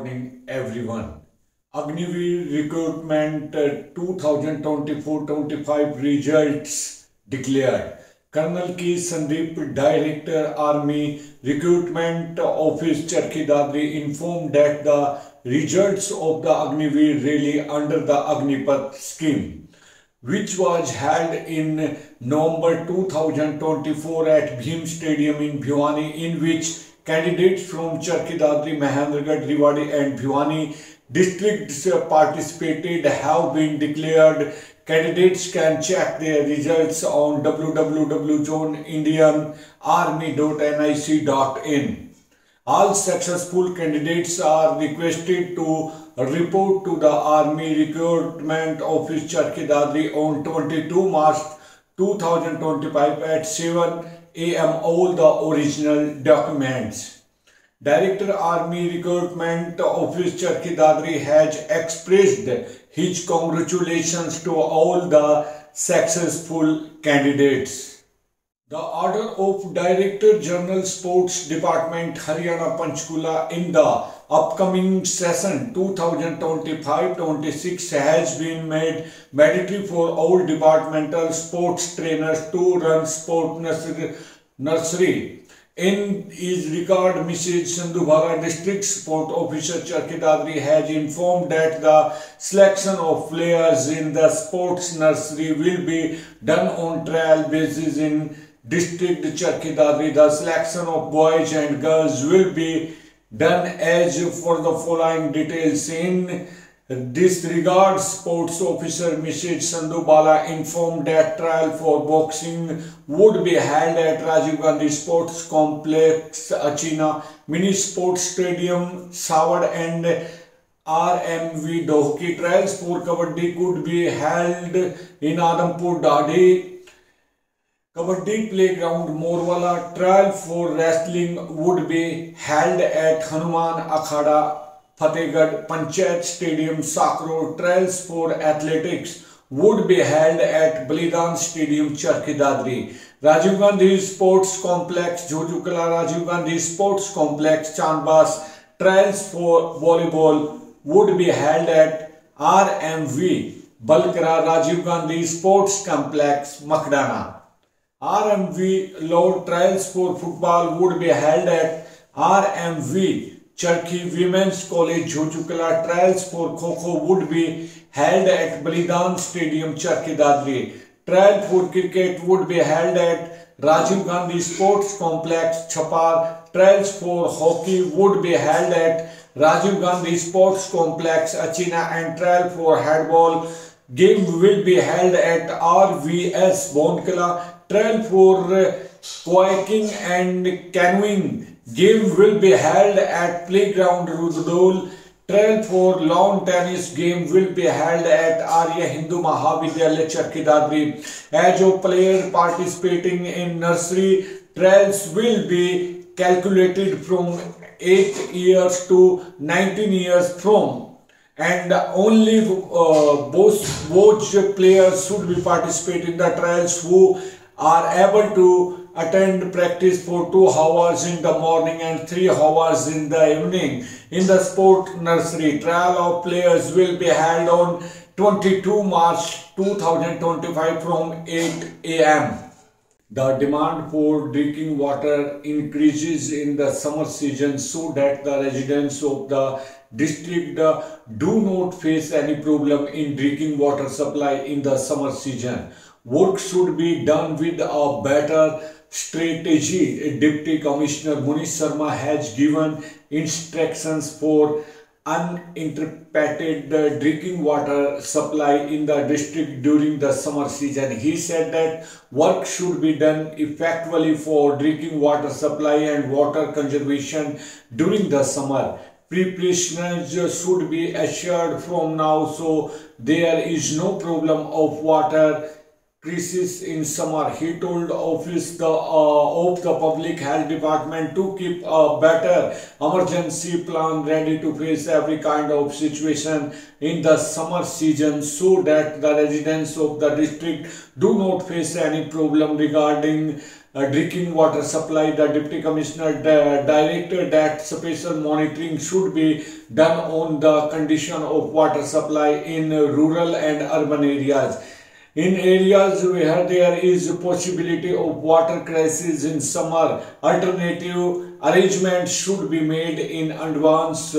morning, everyone. Agniveer recruitment 2024-25 results declared. Colonel K. Sandeep, Director Army Recruitment Office, Charkhi Dadri, informed that the results of the Agniveer rally under the Agnipath scheme, which was held in November 2024 at Bhim Stadium in Bhiwani, in which candidates from Charkhi Dadri, Mahendragarh, Rewari and Bhiwani districts participated have been declared. Candidates can check their results on www.joinindianarmy.nic.in. All successful candidates are requested to report to the Army Recruitment Office, Charkhi Dadri on 22 March 2025 at 7 a.m. all the original documents. Director Army Recruitment Office, Charkhi Dadri has expressed his congratulations to all the successful candidates. The order of Director General Sports Department, Haryana Panchkula, in the upcoming session 2025-26 has been made mandatory for all departmental sports trainers to run sport nursery. In his regard, Mrs. Sandhubhaga, District Sport Officer, Charkhi Dadri, has informed that the selection of players in the sports nursery will be done on trial basis in District Charkhi Dadri. The selection of boys and girls will be done as for the following details. In this regard, Sports Officer Mrs. Sandhu Bala informed that trial for boxing would be held at Rajiv Gandhi Sports Complex, Achina, Mini Sports Stadium, Savad and RMV Dohki. Trials for Kabaddi could be held in Adampur Dadi Kabaddi Playground, Morwala. Trial for wrestling would be held at Hanuman Akhada, Fatehgarh Panchayat Stadium, Sakro. Trials for athletics would be held at Balidan Stadium, Charkhi Dadri. Rajiv Gandhi Sports Complex, Jhojukala, Rajiv Gandhi Sports Complex, Chandbas. Trials for volleyball would be held at RMV Balkara, Rajiv Gandhi Sports Complex, Makdana. RMV Low. Trials for football would be held at RMV Charkhi Women's College, Jhojukala. Trials for Kho-Kho would be held at Balidan Stadium, Charkhi Dadri. Trial for cricket would be held at Rajiv Gandhi Sports Complex, Chapar. Trials for hockey would be held at Rajiv Gandhi Sports Complex, Achina, and trial for handball game will be held at RVS Bonkala. Trial for kayaking and canoeing game will be held at Playground Rudol. Trial for lawn tennis game will be held at Arya Hindu Mahavidyalaya, Charkhi Dadri. As of player participating in nursery, trials will be calculated from 8 years to 19 years from, and only both players should be participate in the trials who are able to attend practice for 2 hours in the morning and 3 hours in the evening in the sport nursery. Trial of players will be held on 22 March 2025 from 8 a.m. The demand for drinking water increases in the summer season so that the residents of the district do not face any problem in drinking water supply in the summer season. Work should be done with a better strategy. Deputy Commissioner Munish Sharma has given instructions for uninterrupted drinking water supply in the district during the summer season. He said that work should be done effectively for drinking water supply and water conservation during the summer. Preparations should be assured from now so there is no problem of water crisis in summer. He told office of the Public Health Department to keep a better emergency plan ready to face every kind of situation in the summer season so that the residents of the district do not face any problem regarding drinking water supply. The Deputy Commissioner directed that special monitoring should be done on the condition of water supply in rural and urban areas. In areas where there is a possibility of water crisis in summer, alternative arrangements should be made in advance.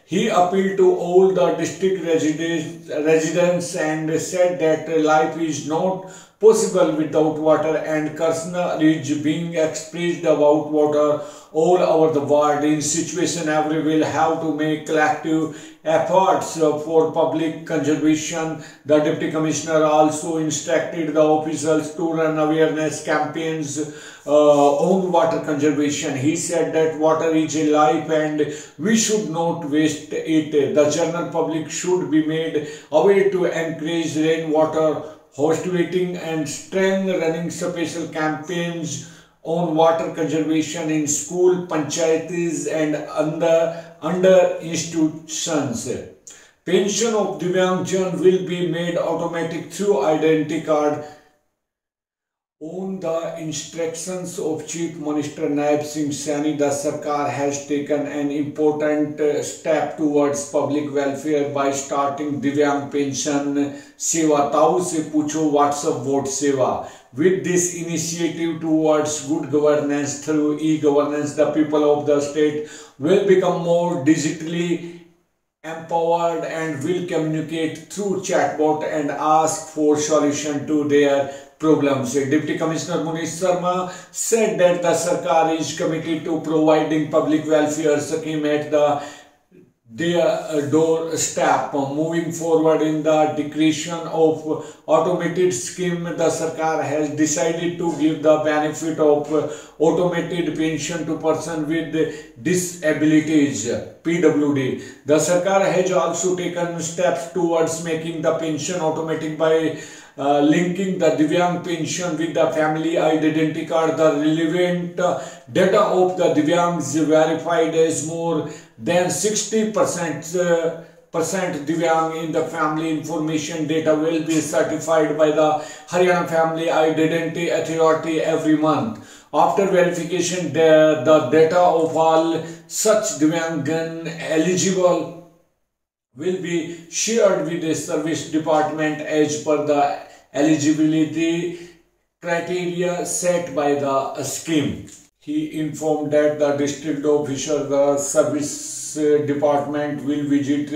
He appealed to all the district residents and said that life is not possible without water, and concern is being expressed about water all over the world. In situation, everyone will have to make collective efforts for public conservation. The Deputy Commissioner also instructed the officials to run awareness campaigns on water conservation. He said that water is a life and we should not waste it. The general public should be made aware to encourage rainwater harvesting and strength running special campaigns on water conservation in school, panchayatis and under institutions. Pension of Divyangjan will be made automatic through identity card. On the instructions of Chief Minister Naib Singh Saini, the Sarkar has taken an important step towards public welfare by starting Divyang Pension Seva Tau Se Pucho WhatsApp Vote Seva. With this initiative towards good governance through e-governance, the people of the state will become more digitally empowered and will communicate through chatbot and ask for solution to their problems. Deputy Commissioner Munish Sharma said that the Sarkar is committed to providing public welfare scheme at their doorstep. Moving forward in the decreation of automated scheme, the Sarkar has decided to give the benefit of automated pension to person with disabilities, PWD. The Sarkar has also taken steps towards making the pension automatic by linking the Divyang pension with the family identity card. The relevant data of the Divyangs verified as more than 60% Divyang in the family information data will be certified by the Haryana Family Identity Authority every month. After verification, the data of all such Divyangan eligible will be shared with the service department as per the eligibility criteria set by the scheme. He informed that the district officer, the service department will visit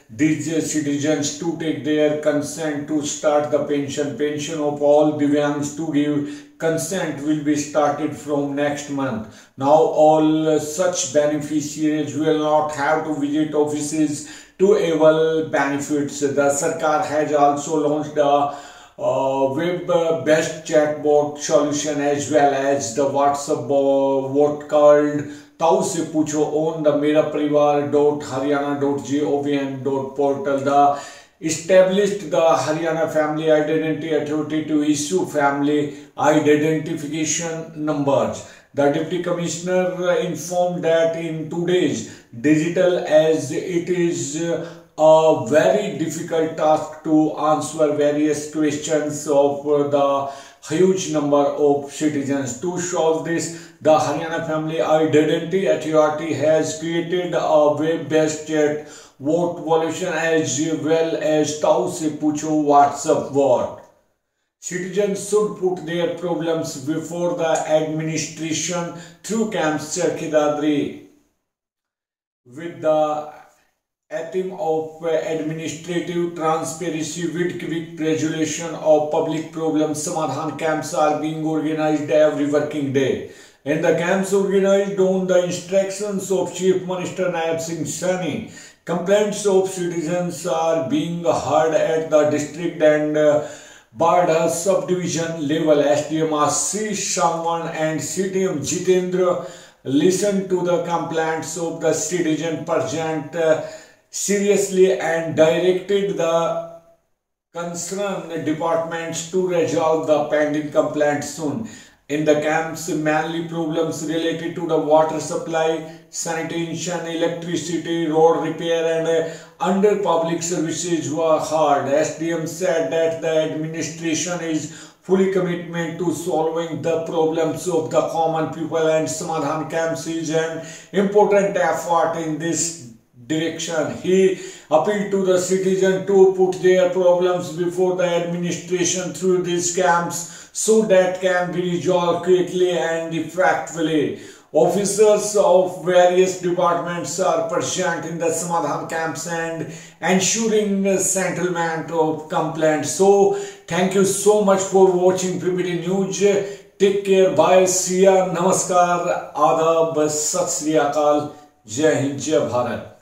these citizens to take their consent to start the pension. Pension of all Divyangs to give consent will be started from next month. Now all such beneficiaries will not have to visit offices to avail benefits. The Sarkar has also launched a web-based chatbot solution as well as the WhatsApp bot called Tau Se Pucho on the meraparivar.haryana.gov portal. The established the Haryana Family Identity Authority to issue family identification numbers. The Deputy Commissioner informed that in today's digital as it is a very difficult task to answer various questions of the huge number of citizens. To solve this, the Haryana Family Identity Authority has created a web-based chat vote solution as well as Tau Se Pucho WhatsApp bot. Citizens should put their problems before the administration through camps Charkhidadri with the aim of administrative transparency with quick resolution of public problems. Samadhan camps are being organized every working day, and the camps organized on the instructions of Chief Minister Naib Singh Saini. Complaints of citizens are being heard at the district and Bardha subdivision level. SDM C. Shamwan and CTM Jitendra listened to the complaints of the citizen present seriously and directed the concerned departments to resolve the pending complaints soon. In the camps, mainly problems related to the water supply, sanitation, electricity, road repair and under public services were heard. SDM said that the administration is fully commitment to solving the problems of the common people, and Samadhan camps is an important effort in this direction. He appealed to the citizen to put their problems before the administration through these camps so that can be resolved quickly and effectively. Officers of various departments are present in the Samadhan camps and ensuring settlement of complaints. So, thank you so much for watching PPT News. Take care. Bye. See ya. Namaskar. Adab. Sat Sri Akal. Jai Hind. Jai Bharat.